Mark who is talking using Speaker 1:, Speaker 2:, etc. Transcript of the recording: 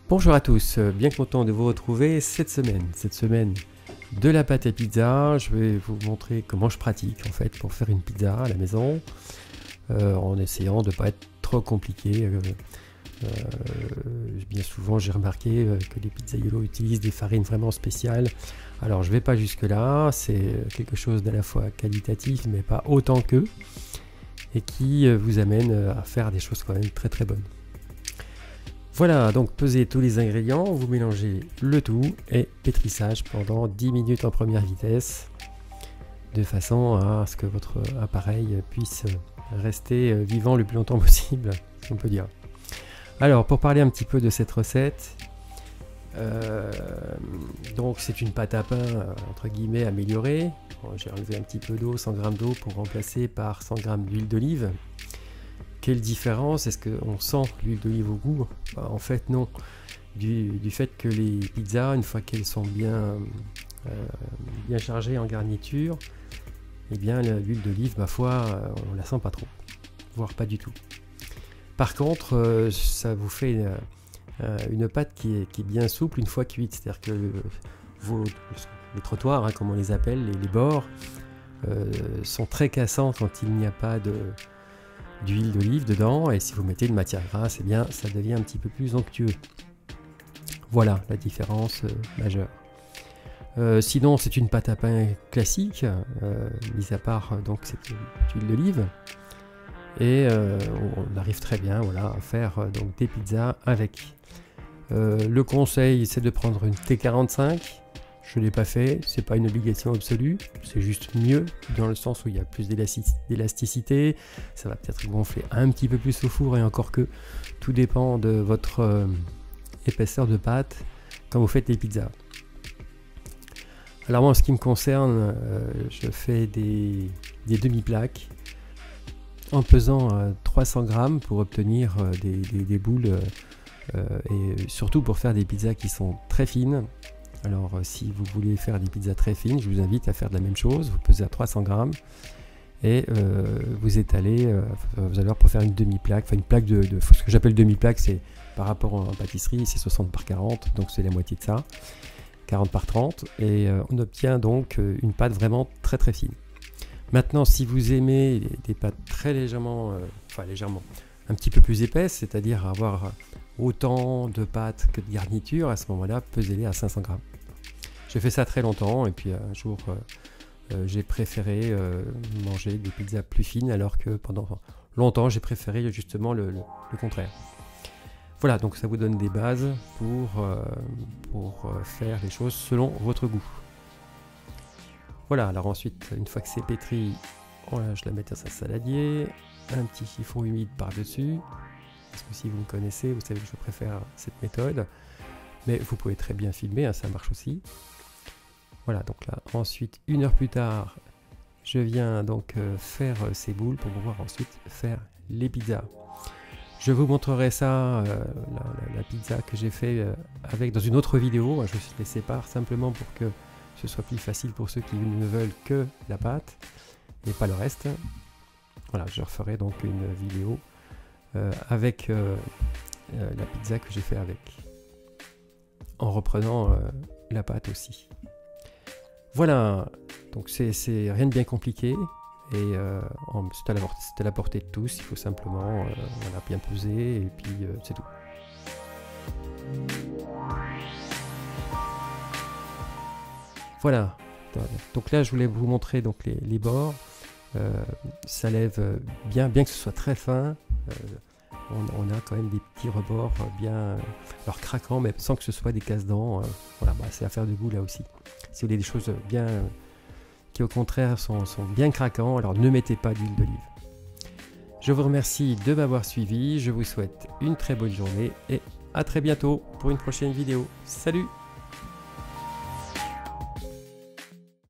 Speaker 1: Bonjour à tous, bien content de vous retrouver cette semaine de la pâte à pizza. Je vais vous montrer comment je pratique en fait pour faire une pizza à la maison en essayant de ne pas être trop compliqué. Bien souvent j'ai remarqué que les pizzaiolos utilisent des farines vraiment spéciales. Alors je vais pas jusque là, c'est quelque chose d'à la fois qualitatif mais pas autant qu'eux et qui vous amène à faire des choses quand même très très bonnes. Voilà, donc pesez tous les ingrédients, vous mélangez le tout et pétrissage pendant 10 minutes en première vitesse de façon à ce que votre appareil puisse rester vivant le plus longtemps possible, si on peut dire. Alors, pour parler un petit peu de cette recette, donc c'est une pâte à pain entre guillemets améliorée. J'ai enlevé un petit peu d'eau, 100 g d'eau pour remplacer par 100 g d'huile d'olive. Quelle différence? Est-ce qu'on sent l'huile d'olive au goût? En fait non, du fait que les pizzas, une fois qu'elles sont bien chargées en garniture, eh bien l'huile d'olive, ma foi, on la sent pas trop, voire pas du tout. Par contre, ça vous fait une pâte qui est bien souple une fois cuite, c'est-à-dire que les trottoirs, hein, comme on les appelle, les bords, sont très cassants quand il n'y a pas d'huile d'olive dedans, et si vous mettez de matière grasse, eh bien ça devient un petit peu plus onctueux. Voilà la différence majeure. Sinon c'est une pâte à pain classique, mis à part donc cette huile d'olive, et on arrive très bien, voilà, à faire donc des pizzas avec. Le conseil c'est de prendre une T45. Je ne l'ai pas fait, c'est pas une obligation absolue, c'est juste mieux dans le sens où il y a plus d'élasticité, ça va peut-être gonfler un petit peu plus au four, et encore que tout dépend de votre épaisseur de pâte quand vous faites les pizzas. Alors moi en ce qui me concerne, je fais des demi-plaques en pesant 300 g pour obtenir des boules et surtout pour faire des pizzas qui sont très fines. Alors si vous voulez faire des pizzas très fines, je vous invite à faire de la même chose, vous pesez à 300 g et vous étalez, vous allez pour faire une demi-plaque, enfin une plaque ce que j'appelle demi-plaque, c'est par rapport en pâtisserie, c'est 60 par 40, donc c'est la moitié de ça, 40 par 30, et on obtient donc une pâte vraiment très très fine. Maintenant si vous aimez des pâtes très légèrement, un petit peu plus épaisses, c'est-à-dire avoir autant de pâtes que de garniture, à ce moment-là, pesez-les à 500 g. J'ai fait ça très longtemps, et puis un jour, j'ai préféré manger des pizzas plus fines, alors que pendant longtemps, j'ai préféré justement le contraire. Voilà, donc ça vous donne des bases pour faire les choses selon votre goût. Voilà, alors ensuite, une fois que c'est pétri, je la mets dans un saladier, un petit chiffon humide par-dessus. Parce que si vous me connaissez, vous savez que je préfère cette méthode, mais vous pouvez très bien filmer, hein, ça marche aussi. Voilà, donc là, ensuite, 1 heure plus tard, je viens donc faire ces boules pour pouvoir ensuite faire les pizzas. Je vous montrerai ça, la pizza que j'ai fait dans une autre vidéo. Je les sépare simplement pour que ce soit plus facile pour ceux qui ne veulent que la pâte et pas le reste. Voilà, je referai donc une vidéo avec la pizza que j'ai fait avec, en reprenant la pâte aussi. Voilà, donc c'est rien de bien compliqué, et c'est à la portée de tous. Il faut simplement voilà, bien peser, et puis c'est tout. Voilà, donc là je voulais vous montrer donc les bords. Ça lève bien que ce soit très fin. On a quand même des petits rebords bien craquants, mais sans que ce soit des casse-dents. Voilà, c'est affaire de goût là aussi. Si vous voulez des choses bien qui au contraire sont bien craquants, alors ne mettez pas d'huile d'olive. Je vous remercie de m'avoir suivi, je vous souhaite une très bonne journée et à très bientôt pour une prochaine vidéo. Salut!